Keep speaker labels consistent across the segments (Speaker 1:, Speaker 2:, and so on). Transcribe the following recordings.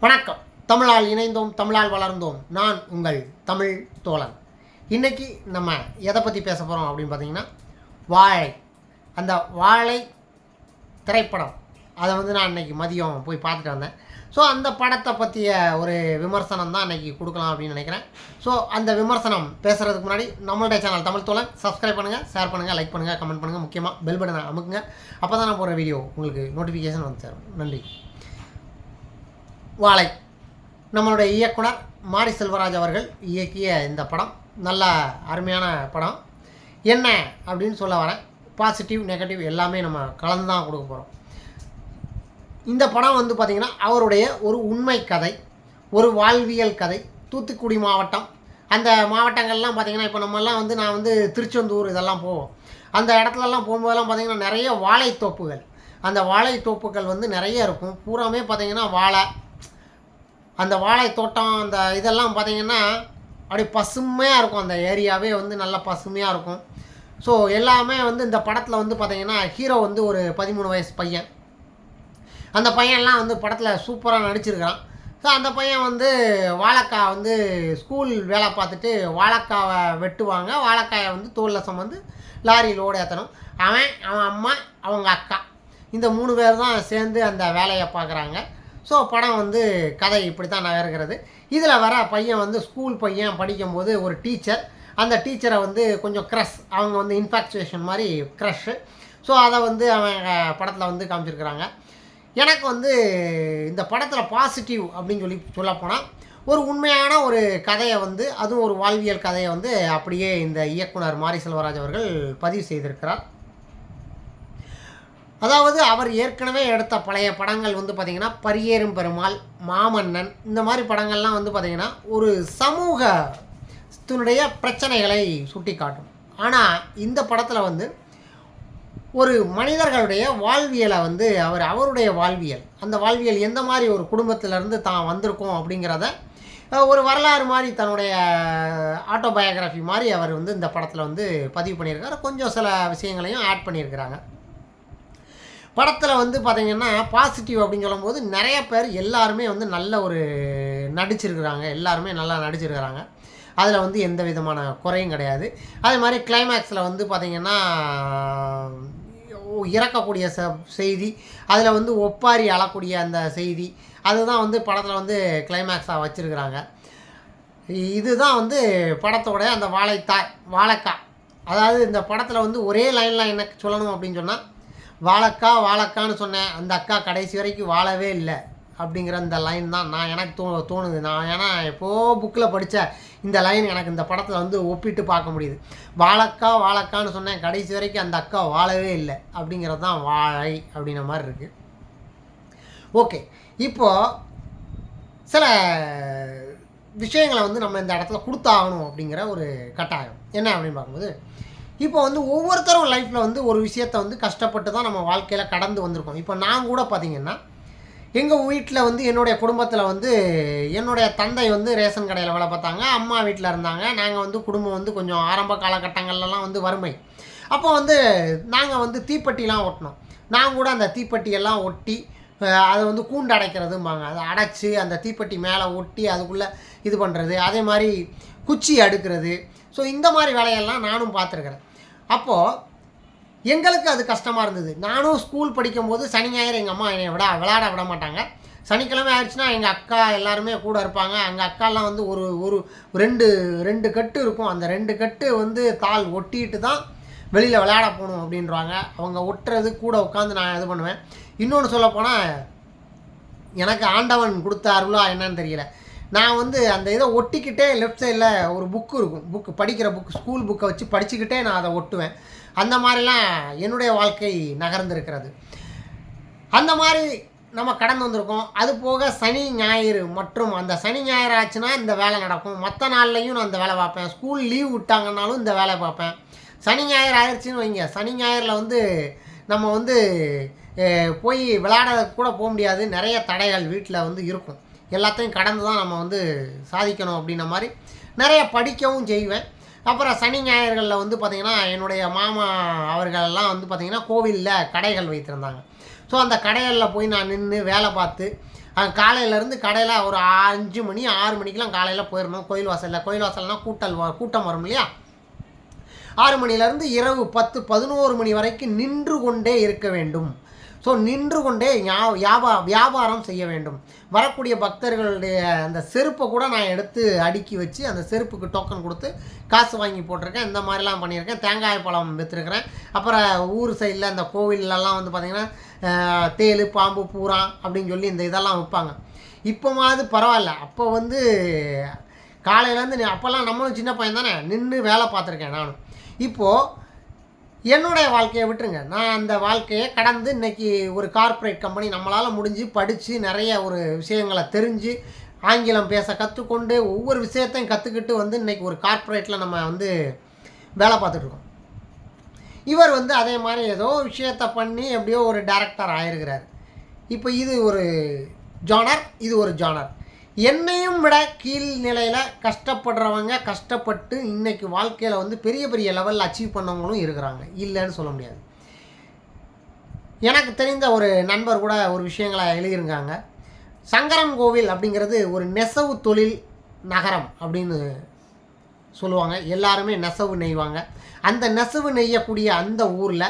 Speaker 1: வணக்கம். தமிழால் இணைந்தோம், தமிழால் வளர்ந்தோம். நான் உங்கள் தமிழ் தோழன். இன்றைக்கி நம்ம எதை பற்றி பேச போகிறோம் அப்படின்னு பார்த்தீங்கன்னா, வாழை. அந்த வாழை திரைப்படம் அதை நான் அன்றைக்கி மதியம் போய் பார்த்துட்டு வந்தேன். ஸோ அந்த படத்தை பற்றிய ஒரு விமர்சனம் தான் அன்றைக்கி கொடுக்கலாம் அப்படின்னு நினைக்கிறேன். ஸோ அந்த விமர்சனம் பேசுகிறதுக்கு முன்னாடி நம்மளுடைய சேனல் தமிழ் தோழன் சப்ஸ்கிரைப் பண்ணுங்கள், ஷேர் பண்ணுங்கள், லைக் பண்ணுங்கள், கமெண்ட் பண்ணுங்கள். முக்கியமாக பெல் பட்டனை அமுக்குங்க. அப்போ தான் நான் போகிற வீடியோ உங்களுக்கு நோட்டிஃபிகேஷன் வந்து சேரும். நன்றி. வாழை நம்மளுடைய இயக்குனர் மாரி செல்வராஜ் அவர்கள் இயக்கிய இந்த படம் நல்ல அருமையான படம். என்ன அப்படின்னு சொல்ல வரேன், பாசிட்டிவ் நெகட்டிவ் எல்லாமே நம்ம கலந்து தான் கொடுக்க போகிறோம். இந்த படம் பார்த்திங்கன்னா அவருடைய ஒரு உண்மை கதை, ஒரு வாழ்வியல் கதை. தூத்துக்குடி மாவட்டம், அந்த மாவட்டங்கள்லாம் பார்த்திங்கன்னா இப்போ நம்மெல்லாம் நான் திருச்செந்தூர் இதெல்லாம் போவோம். அந்த இடத்துலலாம் போகும்போதெல்லாம் பார்த்திங்கன்னா நிறைய வாழைத்தோப்புகள், அந்த வாழைத்தோப்புகள் நிறைய இருக்கும். பூராமே பார்த்திங்கன்னா வாழை, அந்த வாழை தோட்டம், அந்த இதெல்லாம் பார்த்திங்கன்னா அப்படி பசுமையாக இருக்கும். அந்த ஏரியாவே நல்லா பசுமையாக இருக்கும். ஸோ எல்லாமே இந்த படத்தில் பார்த்திங்கன்னா ஹீரோ ஒரு 13 வயசு பையன். அந்த பையன்லாம் படத்தில் சூப்பராக நடிச்சிருக்கிறான். ஸோ அந்த பையன் வாழைக்காய் ஸ்கூல் வேலை பார்த்துட்டு வாழைக்காவை வெட்டுவாங்க. வாழைக்காயை தோளில் சுமந்து லாரி லோடு ஏற்றணும். அவன் அம்மா, அவங்க அக்கா, இந்த 3 பேர் தான் சேர்ந்து அந்த வேலையை பார்க்குறாங்க. ஸோ படம் கதை இப்படி தான் நகர்கிறது. இதில் வர பையன் ஸ்கூல் பையன் படிக்கும்போது ஒரு டீச்சர், அந்த டீச்சரை கொஞ்சம் க்ரஷ், அவங்க இன்ஃபாக்சுவேஷன் மாதிரி க்ரஷ்ஷு. ஸோ அதை அவங்க படத்தில் காமிச்சிருக்கிறாங்க. எனக்கு இந்த படத்தில் பாசிட்டிவ் அப்படின்னு சொல்லப்போனால், ஒரு உண்மையான ஒரு கதையை அதுவும் ஒரு வாழ்வியல் கதையை அப்படியே இந்த இயக்குனர் மாரி செல்வராஜ் அவர்கள் பதிவு செய்திருக்கிறார். அதாவது அவர் ஏற்கனவே எடுத்த பழைய படங்கள் பார்த்திங்கன்னா பரியேறும் பெருமாள், மாமன்னன், இந்த மாதிரி படங்கள்லாம் பார்த்திங்கன்னா ஒரு சமூகத்தினுடைய பிரச்சனைகளை சுட்டி காட்டும். ஆனால் இந்த படத்தில் ஒரு மனிதர்களுடைய வாழ்வியலை அவருடைய வாழ்வியல், அந்த வாழ்வியல் எந்த மாதிரி ஒரு குடும்பத்திலேருந்து தான் வந்திருக்கோம் அப்படிங்கிறத ஒரு வரலாறு மாதிரி, தன்னுடைய ஆட்டோபயோகிராஃபி மாதிரி அவர் இந்த படத்தில் பதிவு பண்ணியிருக்காரு. கொஞ்சம் சில விஷயங்களையும் ஆட் பண்ணியிருக்கிறாங்க. படத்தில் பார்த்திங்கன்னா பாசிட்டிவ் அப்படின்னு சொல்லும்போது நிறைய பேர் எல்லாருமே நல்ல ஒரு நடிச்சிருக்கிறாங்க. எல்லாருமே நல்லா நடிச்சிருக்கிறாங்க. அதில் எந்த விதமான குறையும் கிடையாது. அதே மாதிரி கிளைமேக்ஸில் பார்த்திங்கன்னா இறக்கக்கூடிய செய்தி, அதில் ஒப்பாரி அழக்கூடிய அந்த செய்தி, அதுதான் படத்தில் கிளைமேக்ஸாக வச்சுருக்கிறாங்க. இதுதான் படத்தோட அந்த வாழைக்காய். அதாவது இந்த படத்தில் ஒரே லைனில் என்ன சொல்லணும் அப்படின்னு சொன்னால், வாழைக்கான்னு சொன்னேன், அந்த அக்கா கடைசி வரைக்கும் வாழவே இல்லை அப்படிங்கிற இந்த லைன் தான் எனக்கு தோணுது. நான் ஏன்னா எப்போது புக்கில் படித்த இந்த லைன் எனக்கு இந்த படத்தில் ஒப்பிட்டு பார்க்க முடியுது. வாழைக்கான்னு சொன்னேன், கடைசி வரைக்கும் அந்த அக்கா வாழவே இல்லை அப்படிங்கிறது தான் வாழை அப்படிங்கிற மாதிரி இருக்குது. ஓகே, இப்போது சில விஷயங்களை நம்ம இந்த இடத்துல கொடுத்தாகணும் அப்படிங்கிற ஒரு கட்டாயம் என்ன அப்படின்னு பார்க்கும்போது, இப்போ ஒவ்வொருத்தரும் லைஃப்பில் ஒரு விஷயத்தை கஷ்டப்பட்டு தான் நம்ம வாழ்க்கையில் கடந்து வந்திருக்கோம். இப்போ நான் கூட பார்த்திங்கன்னா எங்கள் வீட்டில் என்னுடைய குடும்பத்தில் என்னுடைய தந்தை ரேஷன் கடையில் வேலை பார்த்தாங்க, அம்மா வீட்டில் இருந்தாங்க. நாங்கள் குடும்பம் கொஞ்சம் ஆரம்ப காலகட்டங்கள்லாம் வறுமை. அப்போ நாங்கள் தீப்பெட்டிலாம் ஒட்டினோம். நான் கூட அந்த தீப்பெட்டியெல்லாம் ஒட்டி அதை கூண்டு அடைக்கிறதும்பாங்க, அதை அடைச்சி அந்த தீப்பெட்டி மேலே ஒட்டி அதுக்குள்ளே இது பண்ணுறது, அதே மாதிரி குச்சி அடுக்கிறது. ஸோ இந்த மாதிரி வேலையெல்லாம் நானும் பார்த்துருக்குறேன். அப்போது எங்களுக்கு அது கஷ்டமாக இருந்தது. நானும் ஸ்கூல் படிக்கும்போது சனி ஞாயிறு எங்கள் அம்மா என்னை விளையாட விட மாட்டாங்க. சனிக்கிழமை ஆயிடுச்சுன்னா எங்கள் அக்கா எல்லாருமே கூட இருப்பாங்க. எங்கள் அக்காலாம் ஒரு ரெண்டு கட்டு இருக்கும். அந்த 2 கட்டு தாள் ஒட்டிட்டு தான் வெளியில் விளையாட போகணும் அப்படின்றாங்க. அவங்க ஒட்டுறது கூட உட்காந்து நான் இது பண்ணுவேன். இன்னொன்று சொல்லப்போனால், எனக்கு ஆண்டவன் கொடுத்த அருளா என்னன்னு தெரியல, நான் அந்த இதை ஒட்டிக்கிட்டே லெஃப்ட் சைடில் ஒரு புக்கு இருக்கும், படிக்கிற புக்கு, ஸ்கூல் புக்கை வச்சு படிச்சுக்கிட்டே நான் அதை ஒட்டுவேன். அந்த மாதிரிலாம் என்னுடைய வாழ்க்கை நகர்ந்துருக்கிறது. அந்த மாதிரி நம்ம கடந்து வந்திருக்கோம். அது போக சனி ஞாயிறு மற்றும் அந்த சனி ஞாயிறு ஆச்சுன்னா இந்த வேலை நடக்கும். மற்ற நாள்லையும் நான் இந்த வேலை பார்ப்பேன். ஸ்கூல் லீவ் விட்டாங்கன்னாலும் இந்த வேலை பார்ப்பேன். சனி ஞாயிறு ஆயிடுச்சுன்னு வைங்க, சனி ஞாயிறில் நம்ம போய் விளையாட கூட போக முடியாது. நிறைய தடைகள் வீட்டில் இருக்கும். எல்லாத்தையும் கடந்து தான் நம்ம சாதிக்கணும் அப்படின்ன மாதிரி நிறைய படிக்கவும் செய்வேன். அப்புறம் சனி ஞாயிறுகளில் பார்த்திங்கன்னா என்னுடைய மாமா அவர்களெல்லாம் பார்த்திங்கன்னா கோவிலில் கடைகள் வைத்திருந்தாங்க. ஸோ அந்த கடைகளில் போய் நான் நின்று வேலை பார்த்து காலையிலேருந்து கடையில் ஒரு 5 மணி 6 மணிக்கெலாம் காலையில் போயிடணும். கோயில் வாசல்னால் கூட்டம் வரும் இல்லையா? 6 மணிலேருந்து இரவு 10 11 மணி வரைக்கும் நின்று கொண்டே இருக்க வேண்டும். ஸோ நின்று கொண்டே வியாபாரம் செய்ய வேண்டும். வரக்கூடிய பக்தர்களுடைய அந்த செருப்பை கூட நான் எடுத்து அடுக்கி வச்சு அந்த செருப்புக்கு டோக்கன் கொடுத்து காசு வாங்கி போட்டிருக்கேன். இந்த மாதிரிலாம் பண்ணியிருக்கேன். தேங்காய் பழம் விற்றுருக்கிறேன். அப்புறம் ஊர் சைடில் அந்த கோவிலெலாம் வந்து பார்த்திங்கன்னா தேள், பாம்பு, பூரா அப்படின்னு சொல்லி இந்த இதெல்லாம் விற்பாங்க. இப்போமாவது பரவாயில்ல. அப்போ வந்து காலையிலேருந்து அப்போல்லாம் நம்மளும் சின்ன பையன் தானே, நின்று வேலை பார்த்துருக்கேன் நானும். இப்போது என்னுடைய வாழ்க்கையை விட்டுருங்க, நான் அந்த வாழ்க்கையை கடந்து இன்றைக்கி ஒரு கார்ப்பரேட் கம்பெனி நம்மளால் முடிஞ்சு படித்து நிறைய ஒரு விஷயங்களை தெரிஞ்சு ஆங்கிலம் பேச கற்றுக்கொண்டு ஒவ்வொரு விஷயத்தையும் கற்றுக்கிட்டு வந்து இன்றைக்கி ஒரு கார்ப்பரேட்டில் நம்ம வந்து வேலை பார்த்துட்ருக்கோம். இவர் வந்து அதே மாதிரி ஏதோ விஷயத்தை பண்ணி எப்படியோ ஒரு டைரக்டர் ஆகிருக்கிறார். இப்போ இது ஒரு ஜானர், இது ஒரு ஜானர். என்னையும் விட கீழ் நிலையில் கஷ்டப்படுறவங்க, கஷ்டப்பட்டு இன்றைக்கி வாழ்க்கையில் வந்து பெரிய பெரிய லெவலில் அச்சீவ் பண்ணவங்களும் இருக்கிறாங்க, இல்லைன்னு சொல்ல முடியாது. எனக்கு தெரிந்த ஒரு நண்பர் கூட ஒரு விஷயங்களை எழுதியிருக்காங்க. சங்கரன் கோவில் அப்படிங்கிறது ஒரு நெசவு தொழில் நகரம் அப்படின்னு சொல்லுவாங்க. எல்லாருமே நெசவு நெய்வாங்க. அந்த நெசவு நெய்யக்கூடிய அந்த ஊரில்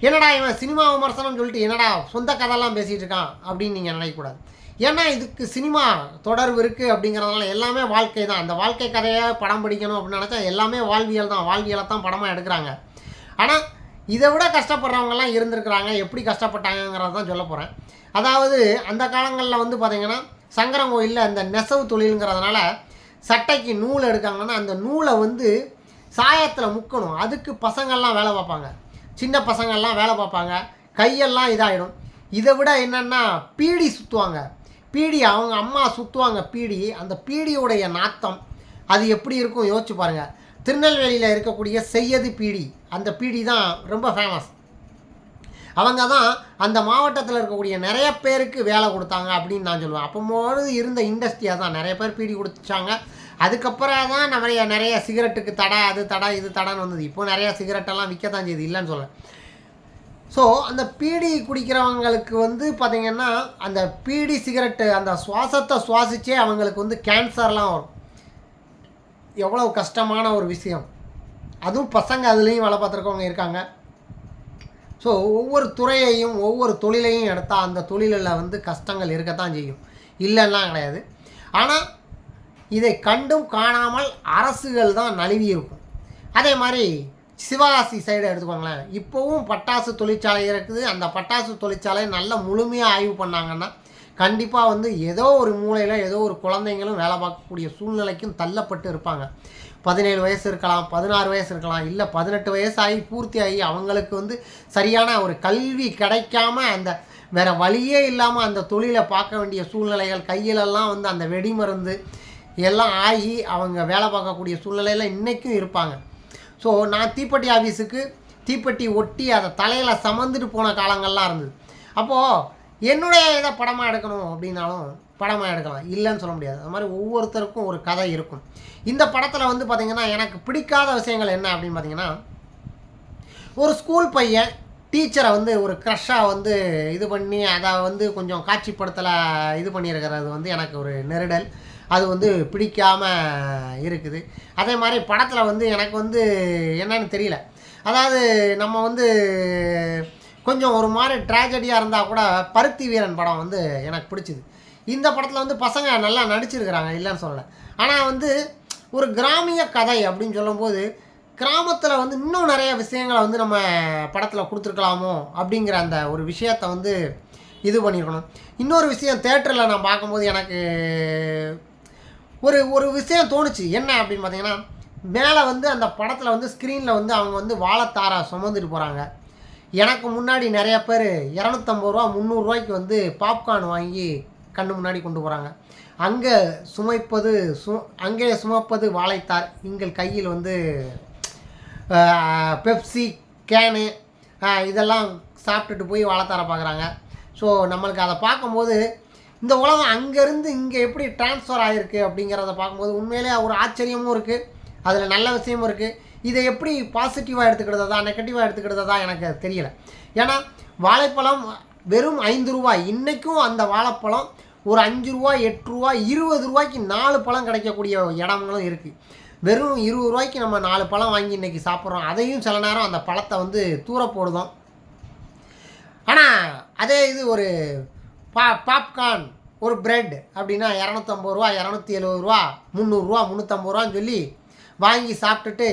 Speaker 1: என்னடா இவன் சினிமா விமர்சனம்னு சொல்லிட்டு என்னடா சொந்த கதையெல்லாம் பேசிகிட்டு இருக்கான் அப்படின்னு நீங்கள் நினைக்கக்கூடாது. ஏன்னா இதுக்கு சினிமா தொடர்பு இருக்குது அப்படிங்கிறதுனால எல்லாமே வாழ்க்கை தான். அந்த வாழ்க்கை கதையை படம் பிடிக்கணும் அப்படின்னு நினச்சா எல்லாமே வாழ்வியல் தான். வாழ்வியலை தான் படமாக எடுக்கிறாங்க. ஆனால் இதை விட கஷ்டப்படுறவங்கலாம் இருந்திருக்கிறாங்க. எப்படி கஷ்டப்பட்டாங்கிறத தான் சொல்ல போகிறேன். அதாவது அந்த காலங்களில் வந்து பார்த்திங்கன்னா சங்கரங்கோயிலில் அந்த நெசவு தொழிலுங்கிறதுனால சட்டைக்கு நூல் எடுக்காங்கன்னா அந்த நூலை வந்து சாயத்தில் முக்கணும். அதுக்கு பசங்கள்லாம் வேலை பார்ப்பாங்க, சின்ன பசங்கள்லாம் வேலை பார்ப்பாங்க. கையெல்லாம் இதாகிடும். இதை விட என்னென்னா பீடி சுற்றுவாங்க. பீடி அவங்க அம்மா சுற்றுவாங்க பீடி. அந்த பீடியோடைய நாத்தம் அது எப்படி இருக்கும் யோசிச்சு பாருங்கள். திருநெல்வேலியில் இருக்கக்கூடிய செய்யது பீடி, அந்த பீடி தான் ரொம்ப ஃபேமஸ். அவங்க தான் அந்த மாவட்டத்தில் இருக்கக்கூடிய நிறைய பேருக்கு வேலை கொடுத்தாங்க அப்படின்னு நான் சொல்லுவேன். அப்போது இருந்த இண்டஸ்ட்ரியாக தான் நிறைய பேர் பீடி கொடுத்தாங்க. அதுக்கப்புறம் தான் நிறைய சிகரெட்டுக்கு தடை, அது தடை, இது தடைன்னு வந்தது. இப்போது நிறையா சிகரெட்டெல்லாம் விற்க தான் செய்யுது, இல்லைன்னு சொல்ல. ஸோ அந்த பீடி குடிக்கிறவங்களுக்கு வந்து பார்த்திங்கன்னா அந்த பீடி சிகரெட்டு அந்த சுவாசத்தை சுவாசித்தே அவங்களுக்கு வந்து கேன்சர்லாம் வரும். எவ்வளோ கஷ்டமான ஒரு விஷயம். அதுவும் பசங்க அதுலேயும் வேலை பார்த்துருக்கவங்க இருக்காங்க. ஸோ ஒவ்வொரு துறையையும் ஒவ்வொரு தொழிலையும் எடுத்தால் அந்த தொழிலில் வந்து கஷ்டங்கள் இருக்கத்தான் செய்யும், இல்லைன்னா கிடையாது. ஆனால் இதை கண்டும் காணாமல் அரசுகள் தான் நழுவி இருக்கும். அதே மாதிரி சிவகாசி சைடு எடுத்துக்கோங்களேன். இப்போவும் பட்டாசு தொழிற்சாலை இருக்குது. அந்த பட்டாசு தொழிற்சாலை நல்ல முழுமையாக ஆய்வு பண்ணாங்கன்னா கண்டிப்பாக வந்து ஏதோ ஒரு மூலையில் ஏதோ ஒரு குழந்தைங்களும் வேலை பார்க்கக்கூடிய சூழ்நிலைக்கும் தள்ளப்பட்டு இருப்பாங்க. 17 வயசு இருக்கலாம், 16 வயசு இருக்கலாம், இல்லை 18 வயசாகி பூர்த்தி ஆகி அவங்களுக்கு வந்து சரியான ஒரு கல்வி கிடைக்காம அந்த வேறு வழியே இல்லாமல் அந்த தொழிலை பார்க்க வேண்டிய சூழ்நிலைகள், கையிலெல்லாம் வந்து அந்த வெடிமருந்து எல்லாம் ஆகி அவங்க வேலை பார்க்கக்கூடிய சூழ்நிலையில் இன்றைக்கும் இருப்பாங்க. ஸோ நான் தீப்பெட்டி ஆஃபீஸுக்கு தீப்பெட்டி ஒட்டி அதை தலையில் சமந்துட்டு போன காலங்கள்லாம் இருந்தது. அப்போது என்னுடைய இதை படமாக எடுக்கணும் அப்படின்னாலும் படமாக எடுக்கலாம், இல்லைன்னு சொல்ல முடியாது. அது மாதிரி ஒவ்வொருத்தருக்கும் ஒரு கதை இருக்கும். இந்த படத்தில் வந்து பார்த்திங்கன்னா எனக்கு பிடிக்காத விஷயங்கள் என்ன அப்படின்னு பார்த்திங்கன்னா, ஒரு ஸ்கூல் பையன் டீச்சரை வந்து ஒரு க்ரஷ்ஷாக வந்து இது பண்ணி அதை வந்து கொஞ்சம் காட்சிப்படுத்தலை இது பண்ணியிருக்கிறது வந்து எனக்கு ஒரு நெருடல். அது வந்து பிடிக்காமல் இருக்குது. அதே மாதிரி படத்தில் வந்து எனக்கு வந்து என்னன்னு தெரியல. அதாவது நம்ம வந்து கொஞ்சம் ஒரு மாதிரி ட்ராஜடியாக இருந்தால் கூட பருத்தி வீரன் படம் வந்து எனக்கு பிடிச்சிது. இந்த படத்தில் வந்து பசங்க நல்லா நடிச்சிருக்கிறாங்க, இல்லைன்னு சொல்லலை. ஆனால் வந்து ஒரு கிராமிய கதை அப்படின்னு சொல்லும்போது கிராமத்தில் வந்து இன்னும் நிறைய விஷயங்களை வந்து நம்ம படத்தில் கொடுத்துருக்கலாமோ அப்படிங்கிற அந்த ஒரு விஷயத்தை வந்து இது பண்ணியிருக்கணும். இன்னொரு விஷயம் தேட்டரில் நான் பார்க்கும்போது எனக்கு ஒரு விஷயம் தோணுச்சு. என்ன அப்படின்னு பார்த்தீங்கன்னா, மேலே வந்து அந்த படத்தில் வந்து ஸ்க்ரீனில் வந்து அவங்க வந்து வாழைத்தாரை சுமந்துட்டு போகிறாங்க. எனக்கு முன்னாடி நிறைய பேர் 250 ரூபா 300 ரூபாய்க்கு வந்து பாப்கார்ன் வாங்கி கண்ணு முன்னாடி கொண்டு போகிறாங்க. அங்கே சுமப்பது வாழைத்தார், எங்கள் கையில் வந்து பெப்சி கேனு இதெல்லாம் சாப்பிட்டுட்டு போய் வாழைத்தாரை பார்க்குறாங்க. ஸோ நம்மளுக்கு அதை பார்க்கும்போது இந்த உலகம் அங்கேருந்து இங்கே எப்படி ட்ரான்ஸ்ஃபர் ஆகிருக்கு அப்படிங்கிறத பார்க்கும்போது உண்மையிலே ஒரு ஆச்சரியமும் இருக்குது, அதில் நல்ல விஷயமும் இருக்குது. இதை எப்படி பாசிட்டிவாக எடுத்துக்கிட்டதா நெகட்டிவாக எடுத்துக்கிட்டதா எனக்கு தெரியலை. ஏன்னா வாழைப்பழம் வெறும் 5 ரூபாய். இன்றைக்கும் அந்த வாழைப்பழம் ஒரு 5 ரூபா 8 ரூபா 20 ரூபாய்க்கு 4 பழம் கிடைக்கக்கூடிய இடங்களும் இருக்குது. வெறும் 20 ரூபாய்க்கு நம்ம 4 பழம் வாங்கி இன்றைக்கி சாப்பிட்றோம். அதையும் சில நேரம் அந்த பழத்தை வந்து தூர போடுதோம். ஆனால் அதே இது ஒரு பாப்கார்ன் ஒரு பிரெட் அப்படின்னா 250 ரூபா 270 ரூபா 300 ரூபா 350 ரூபான்னு சொல்லி வாங்கி சாப்பிட்டுட்டு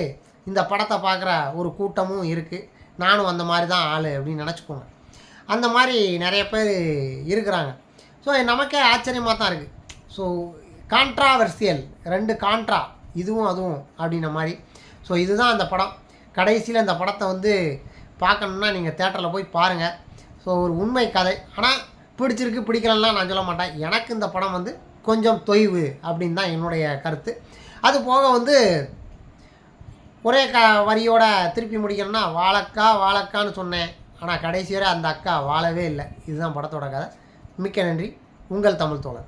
Speaker 1: இந்த படத்தை பார்க்குற ஒரு கூட்டமும் இருக்குது. நானும் அந்த மாதிரி தான் ஆள் அப்படின்னு நினச்சிக்கோங்க. அந்த மாதிரி நிறைய பேர் இருக்கிறாங்க. ஸோ நமக்கே ஆச்சரியமாக தான் இருக்குது. ஸோ கான்ட்ராவர்சியல் 2 கான்ட்ரா, இதுவும் அதுவும் அப்படின்ன மாதிரி. ஸோ இதுதான் அந்த படம். கடைசியில் இந்த படத்தை வந்து பார்க்கணுன்னா நீங்கள் தேட்டரில் போய் பாருங்கள். ஸோ ஒரு உண்மை கதை. ஆனால் பிடிச்சிருக்கு பிடிக்கலன்னா நான் சொல்ல மாட்டேன். எனக்கு இந்த படம் வந்து கொஞ்சம் தொய்வு அப்படின்னு தான் என்னுடைய கருத்து. அது போக வந்து ஒரே வரியோட திருப்பி முடிக்கணும்னா வாழக்கான்னு சொன்னேன். ஆனால் கடைசி வரை அந்த அக்கா வாழவே இல்லை. இதுதான் படத்தோட கதை. மிக்க நன்றி. உங்கள் தமிழ் தோழர்.